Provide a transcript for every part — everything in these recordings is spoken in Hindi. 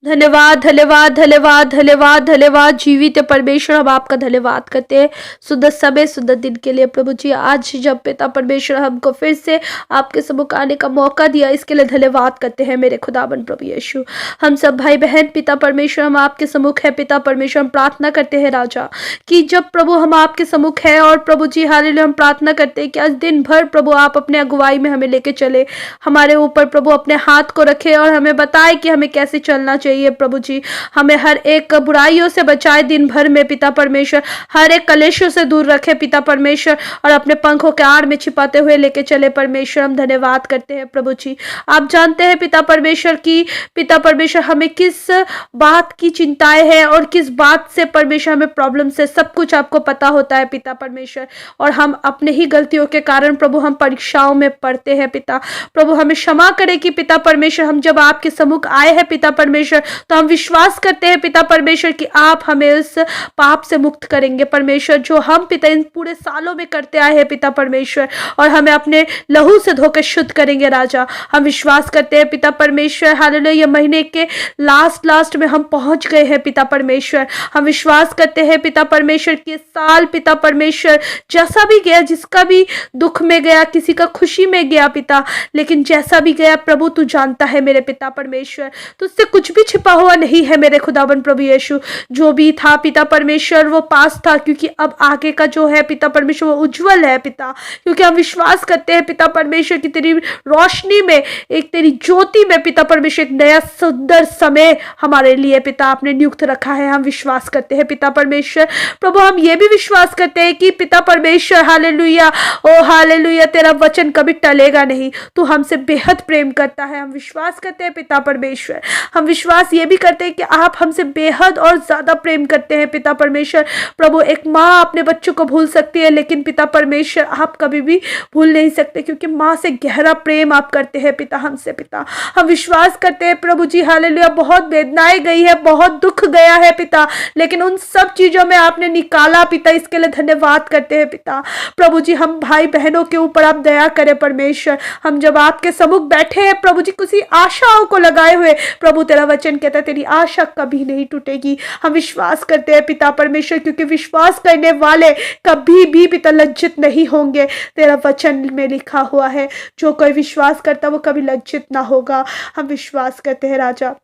धन्यवाद धन्यवाद धन्यवाद धन्यवाद धन्यवाद जीवित परमेश्वर, हम आपका धन्यवाद करते हैं सुंदर समय सुंदर दिन के लिए प्रभु जी। आज जब पिता परमेश्वर हमको फिर से आपके सम्मुख आने का मौका दिया, इसके लिए धन्यवाद करते हैं मेरे खुदाबंद प्रभु यीशु। हम सब भाई बहन पिता परमेश्वर हम आपके सम्मुख है पिता परमेश्वर, हम प्रार्थना करते हैं राजा कि जब प्रभु हम आपके सम्मुख है और प्रभु जी हालेलुया, हम प्रार्थना करते हैं कि आज दिन भर प्रभु आप अपने अगुवाई में हमें लेके चले, हमारे ऊपर प्रभु अपने हाथ को रखे और हमें बताए कि हमें कैसे चलना चाहिए प्रभु जी। हमें हर एक बुराइयों से बचाए दिन भर में पिता परमेश्वर, हर एक कलेशों से दूर रखे पिता परमेश्वर और अपने पंखों के आड़ में छिपाते हुए लेके चले परमेश्वर। हम धन्यवाद करते हैं प्रभु जी। आप जानते हैं पिता परमेश्वर की पिता परमेश्वर हमें किस बात की चिंताएं हैं और किस बात से परमेश्वर हमें प्रॉब्लम से, सब कुछ आपको पता होता है पिता परमेश्वर। और हम अपने ही गलतियों के कारण प्रभु हम परीक्षाओं में पड़ते हैं पिता प्रभु, हमें क्षमा करे कि पिता परमेश्वर हम जब आपके सम्मुख आए हैं पिता परमेश्वर, तो हम विश्वास करते हैं पिता परमेश्वर कि आप हमें उस पाप से मुक्त करेंगे परमेश्वर, जो हम पिता इन पूरे सालों में करते आए हैं पिता परमेश्वर, और हमें अपने लहू से धोकर शुद्ध करेंगे राजा। हम विश्वास करते हैं पिता परमेश्वर हालेलुया, ये महीने के लास्ट में हम पहुंच गए हैं पिता परमेश्वर। हम विश्वास करते हैं पिता परमेश्वर कि साल पिता परमेश्वर जैसा भी गया, जिसका भी दुख में गया, किसी का खुशी में गया पिता, लेकिन जैसा भी गया प्रभु तू जानता है मेरे पिता परमेश्वर, तुझसे कुछ भी छिपा हुआ नहीं है मेरे खुदावन प्रभु यीशु। जो भी था पिता परमेश्वर वो पास था, क्योंकि अब आगे का जो है पिता परमेश्वर वो उज्जवल है पिता, क्योंकि हम विश्वास करते हैं पिता परमेश्वर की तेरी रोशनी में, एक तेरी ज्योति में पिता परमेश्वर एक नया सुंदर समय हमारे लिए पिता आपने नियुक्त रखा है। हम विश्वास करते हैं पिता परमेश्वर प्रभु, हम ये भी विश्वास करते हैं कि पिता परमेश्वर हालेलुया, ओ हालेलुया, तेरा वचन कभी टलेगा नहीं, तू हमसे बेहद प्रेम करता है। हम विश्वास करते हैं पिता परमेश्वर, हम विश्वास ये भी करते हैं कि आप हमसे बेहद और ज्यादा प्रेम करते हैं पिता परमेश्वर प्रभु। एक माँ अपने बच्चों को भूल सकती है, लेकिन पिता परमेश्वर आप कभी भी भूल नहीं सकते, क्योंकि माँ से गहरा प्रेम आप करते हैं पिता हमसे पिता। हम विश्वास करते हैं प्रभु जी हालेलुया, बहुत वेदनाएं गई है, बहुत दुख गया है पिता, लेकिन उन सब चीजों में आपने निकाला पिता, इसके लिए धन्यवाद करते हैं पिता प्रभु जी। हम भाई बहनों के ऊपर आप दया करें परमेश्वर, हम जब आपके सम्मुख बैठे हैं प्रभु जी किसी आशाओं को लगाए हुए, प्रभु तेरा वचन कहता है तेरी आशा कभी नहीं टूटेगी। हम विश्वास करते हैं पिता परमेश्वर, क्योंकि विश्वास करने वाले कभी भी पिता लज्जित नहीं होंगे, तेरा वचन में लिखा हुआ है जो कोई विश्वास करता वो कभी लज्जित ना होगा। हम विश्वास करते हैं राजा,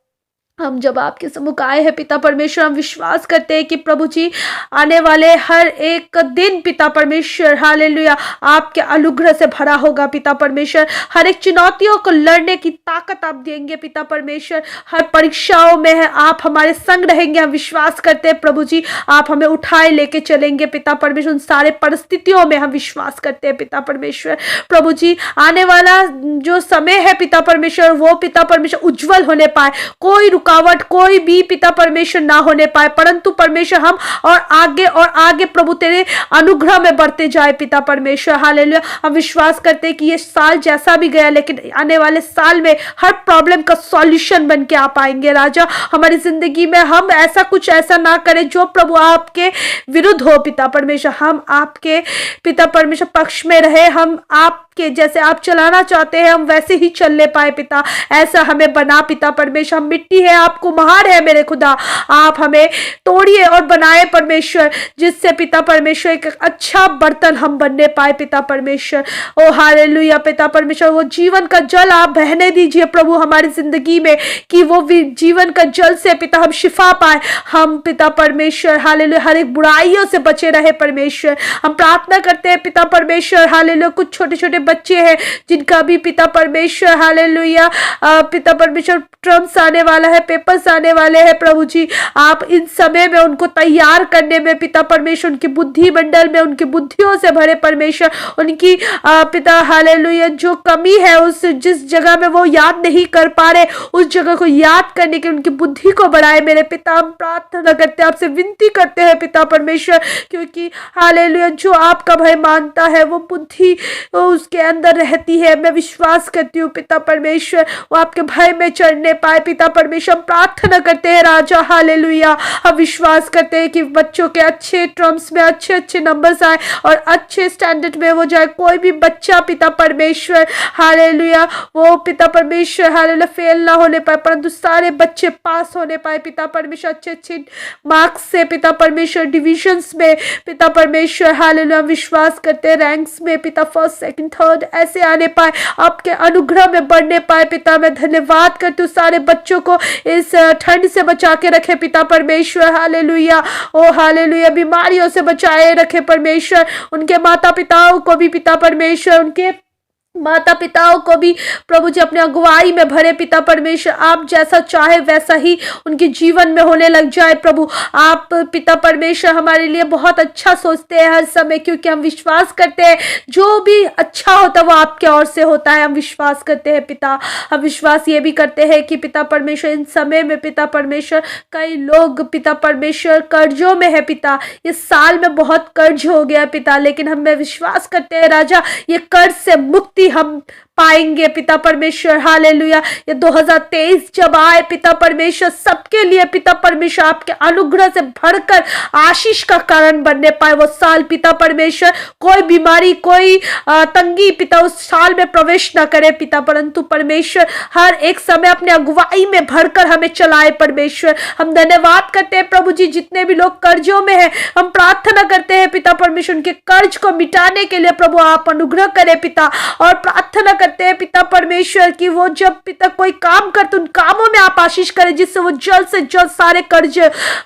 हम जब आपके सम्मुख आए हैं पिता परमेश्वर, हम विश्वास करते हैं कि प्रभु जी आने वाले हर एक दिन पिता परमेश्वर हालेलुया आपके अनुग्रह से भरा होगा पिता परमेश्वर। हर एक चुनौतियों को लड़ने की ताकत आप देंगे पिता परमेश्वर, हर परीक्षाओं में है आप हमारे संग रहेंगे। हम विश्वास करते हैं प्रभु जी आप हमें उठाए लेके चलेंगे पिता परमेश्वर, उन सारे परिस्थितियों में हम विश्वास करते हैं पिता परमेश्वर प्रभु जी। आने वाला जो समय है पिता परमेश्वर वो पिता परमेश्वर उज्जवल होने पाए, कोई रुकावट कोई भी पिता परमेश्वर ना होने पाए, परंतु परमेश्वर हम और आगे प्रभु तेरे अनुग्रह में बढ़ते जाए पिता परमेश्वर हालेलुया। हम विश्वास करते हैं कि ये साल जैसा भी गया, लेकिन आने वाले साल में हर प्रॉब्लम का सॉल्यूशन बन के आ पाएंगे राजा। हमारी जिंदगी में हम ऐसा ना करें जो प्रभु आपके विरुद्ध हो पिता परमेश्वर, हम आपके पिता परमेश्वर पक्ष में रहे, हम आपके जैसे आप चलाना चाहते हैं हम वैसे ही चलने पाए पिता, ऐसा हमें बना पिता परमेश्वर। हम मिट्टी है आप कुम्हार है मेरे खुदा, आप हमें तोड़िए और बनाए परमेश्वर, जिससे पिता परमेश्वर एक अच्छा बर्तन हम बनने पाए पिता परमेश्वर। ओ हालेलुया पिता परमेश्वर, वो जीवन का जल आप बहने दीजिए प्रभु हमारी जिंदगी में, कि वो जीवन का जल से पिता हम शिफा पाए, हम पिता परमेश्वर हालेलुया हर एक बुराइयों से बचे रहे परमेश्वर। हम प्रार्थना करते हैं पिता परमेश्वर हालेलुया, कुछ छोटे छोटे बच्चे हैं जिनका भी पिता परमेश्वर हालेलुया पिता परमेश्वर ट्रम्स आने वाला है, पेपर्स आने वाले हैं प्रभु जी, आप इन समय में उनको तैयार करने में पिता परमेश्वर उनकी बुद्धि मंडल में उनकी बुद्धियों से भरे परमेश्वर, उनकी पिता हालेलुया जो कमी है उस जिस जगह में वो याद नहीं कर पा रहे उस जगह को याद करने की उनकी बुद्धि को बढ़ाए मेरे पिता। हम प्रार्थना करते हैं आपसे विनती करते हैं पिता परमेश्वर, क्योंकि हालेलुया जो आपका भय मानता है वो बुद्धि उसके उनके अंदर रहती है। मैं विश्वास करती हूँ पिता परमेश्वर वो आपके भय में चढ़ने पाए। पिता परमेश्वर हम प्रार्थना करते हैं राजा, हालेलुया। हम विश्वास करते हैं कि बच्चों के अच्छे टर्म्स में अच्छे अच्छे नंबर्स आए और अच्छे स्टैंडर्ड में वो जाए। कोई भी बच्चा पिता परमेश्वर हालेलुया वो पिता परमेश्वर हालेलुया फेल ना होने पाए, परंतु सारे बच्चे पास होने पाए पिता परमेश्वर, अच्छे अच्छे मार्क्स से पिता परमेश्वर, डिविजन्स में पिता परमेश्वर हालेलुया विश्वास करते हैं रैंक्स में पिता फर्स्ट सेकंड थर्ड ऐसे आने पाए, आपके अनुग्रह में बढ़ने पाए। पिता मैं धन्यवाद करती हूँ सारे बच्चों को इस ठंड से बचा के रखे पिता परमेश्वर, हालेलुया ओ हालेलुया। बीमारियों से बचाए रखे परमेश्वर, उनके माता पिताओं को भी पिता परमेश्वर, उनके माता पिताओं को भी प्रभु जी अपने अगुवाई में भरे पिता परमेश्वर। आप जैसा चाहे वैसा ही उनके जीवन में होने लग जाए प्रभु। आप पिता परमेश्वर हमारे लिए बहुत अच्छा सोचते हैं हर समय, क्योंकि हम विश्वास करते हैं जो भी अच्छा होता है वो आपके ओर से होता है। हम विश्वास करते हैं पिता, हम विश्वास ये भी करते हैं कि पिता परमेश्वर इन समय में पिता परमेश्वर कई लोग पिता परमेश्वर कर्जों में है पिता। इस साल में बहुत कर्ज हो गया पिता, लेकिन हम विश्वास करते हैं राजा ये कर्ज से मुक्ति हम पाएंगे पिता परमेश्वर, हालेलुया। ये 2023 जब आए पिता परमेश्वर सबके लिए पिता परमेश्वर आपके अनुग्रह से भरकर आशीष का कारण बनने पाए वो साल पिता परमेश्वर। कोई बीमारी कोई तंगी पिता उस साल में प्रवेश ना करे पिता, परंतु परमेश्वर हर एक समय अपने अगुवाई में भरकर हमें चलाए परमेश्वर। हम धन्यवाद करते हैं प्रभु जी जितने भी लोग कर्जों में हैं, हम प्रार्थना करते हैं पिता परमेश्वर उनके कर्ज को मिटाने के लिए प्रभु आप अनुग्रह करें पिता, और प्रार्थना करते हैं पिता परमेश्वर कि वो जब पिता कोई काम करते उन कामों में आप आशीष करें जिससे वो जल्द से जल्द सारे कर्ज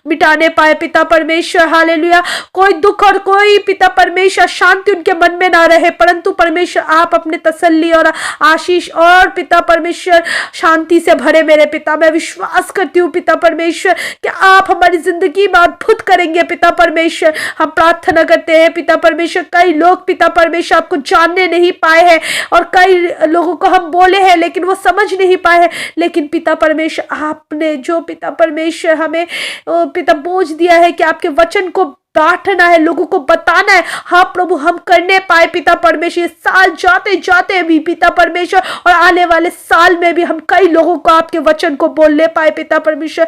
मिटाने पाए पिता परमेश्वर, हालेलुया। कोई दुख और कोई पिता परमेश्वर शांति उनके मन में ना रहे, परंतु परमेश्वर आप अपने तसल्ली और आशीष और पिता परमेश्वर शांति से भरे मेरे पिता। मैं विश्वास करती हूँ पिता परमेश्वर कि आप हमारी जिंदगी में अद्भुत करेंगे पिता परमेश्वर। हम प्रार्थना करते हैं पिता परमेश्वर कई लोग पिता परमेश्वर आपको जानने नहीं पाए हैं और कई लोगों को हम बोले हैं लेकिन वो समझ नहीं पाए हैं, लेकिन पिता परमेश्वर आपने जो पिता परमेश्वर हमें पिता बोझ दिया है कि आपके वचन को बांटना है, लोगों को बताना है, हाँ प्रभु हम करने पाए पिता परमेश्वर। साल जाते जाते भी पिता परमेश्वर और आने वाले साल में भी हम कई लोगों को आपके वचन को बोलने पाए पिता परमेश्वर।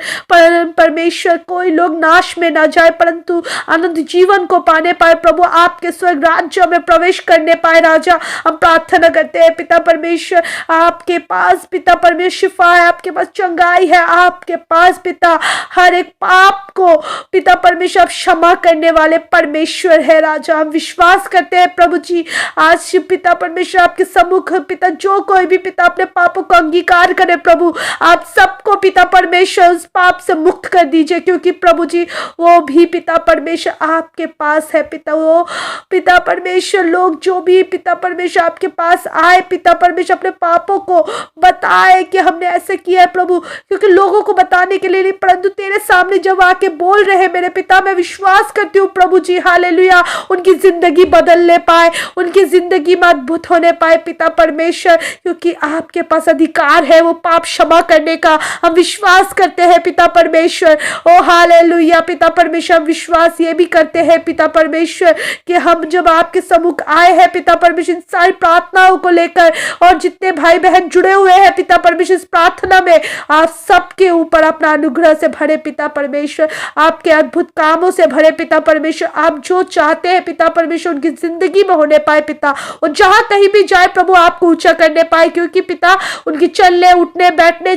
परमेश्वर कोई लोग नाश में ना जाए परंतु आनंद जीवन को पाने पाए प्रभु, आपके स्वर्ग राज्य में प्रवेश करने पाए राजा। हम प्रार्थना करते हैं पिता परमेश्वर आपके पास पिता परमेश्वर शिफा है, आपके पास चंगाई है, आपके पास पिता हर एक पाप को पिता परमेश्वर आप क्षमा करने वाले परमेश्वर है राजा। हम विश्वास करते हैं प्रभु जी आज पिता परमेश्वर आपके सम्मुख पिता जो कोई भी पिता अपने पापों को अंगीकार करे प्रभु, आप सबको पिता परमेश्वर उस पाप से मुक्त कर दीजिए, क्योंकि प्रभु जी वो भी पिता परमेश्वर आपके पास है पिता। वो पिता परमेश्वर लोग जो भी पिता परमेश्वर आपके पास आए पिता परमेश्वर अपने पापों को बताए कि हमने ऐसे किया है प्रभु, क्योंकि लोगों को बताने के लिए नहीं परंतु तेरे सामने जब आके बोल रहे मेरे पिता, मैं विश्वास करती हूँ प्रभु जी हालेलुया उनकी जिंदगी बदलने पाए, उनकी जिंदगी में अद्भुत होने पाए पिता परमेश्वर, क्योंकि आपके पास अधिकार है वो पाप क्षमा करने का। हम विश्वास करते हैं पिता परमेश्वर ओ हालेलुया पिता परमेश्वर। हम विश्वास ये भी करते हैं पिता परमेश्वर कि हम जब आपके सम्मुख आए हैं पिता परमेश्वर सारी प्रार्थनाओं को लेकर और जितने भाई बहन जुड़े हुए हैं पिता परमेश्वर इस प्रार्थना में आप सबके ऊपर अपना अनुग्रह से भरे पिता परमेश्वर, आपके अद्भुत कामों से भरे पिता परमेश्वर। आप जो चाहते हैं पिता परमेश्वर उनकी जिंदगी में होने पाए पिता, और जहां कहीं भी जाए प्रभु आपको ऊंचा करने पाए, क्योंकि पिता उनकी चलने उठने बैठने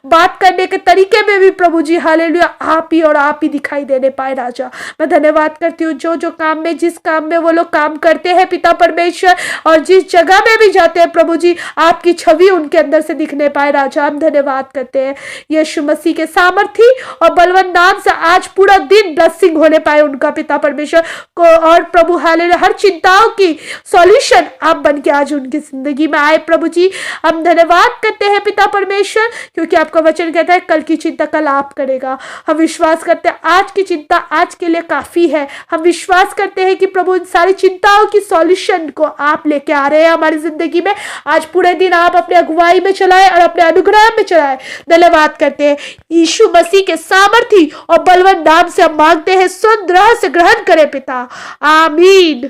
बात करने के तरीके में भी प्रभु जी हालेलुया आप ही और आप ही दिखाई देने पाए राजा। मैं धन्यवाद करती हूँ जो जो काम में जिस काम में वो लोग काम करते हैं पिता परमेश्वर और जिस जगह में भी जाते हैं प्रभु जी आपकी छवि उनके अंदर से दिखने पाए राजा। हम धन्यवाद करते हैं यीशु मसीह के सामर्थी और बलवान नाम से आज पूरा दिन ब्लेसिंग होने पाए उनका पिता परमेश्वर को, और प्रभु हालेलुया हर चिंताओं की सॉल्यूशन आप बन के आज उनकी जिंदगी में आए प्रभु जी। हम धन्यवाद करते हैं पिता परमेश्वर क्योंकि आपका वचन कहता है कल की चिंता कल आप करेगा। हम विश्वास करते हैं आज की चिंता आज के लिए काफी है। हम विश्वास करते हैं कि प्रभु इन सारी चिंताओं की सॉल्यूशन को आप लेके आ रहे हैं हमारी जिंदगी में। आज पूरे दिन आप अपने अगुवाई में चलाए और अपने अनुग्रह में चलाए। धन्यवाद करते हैं यीशु मसीह के सामर्थी और बलवान नाम से हम मांगते हैं, सुन रहस्य ग्रहण करें पिता, आमीन।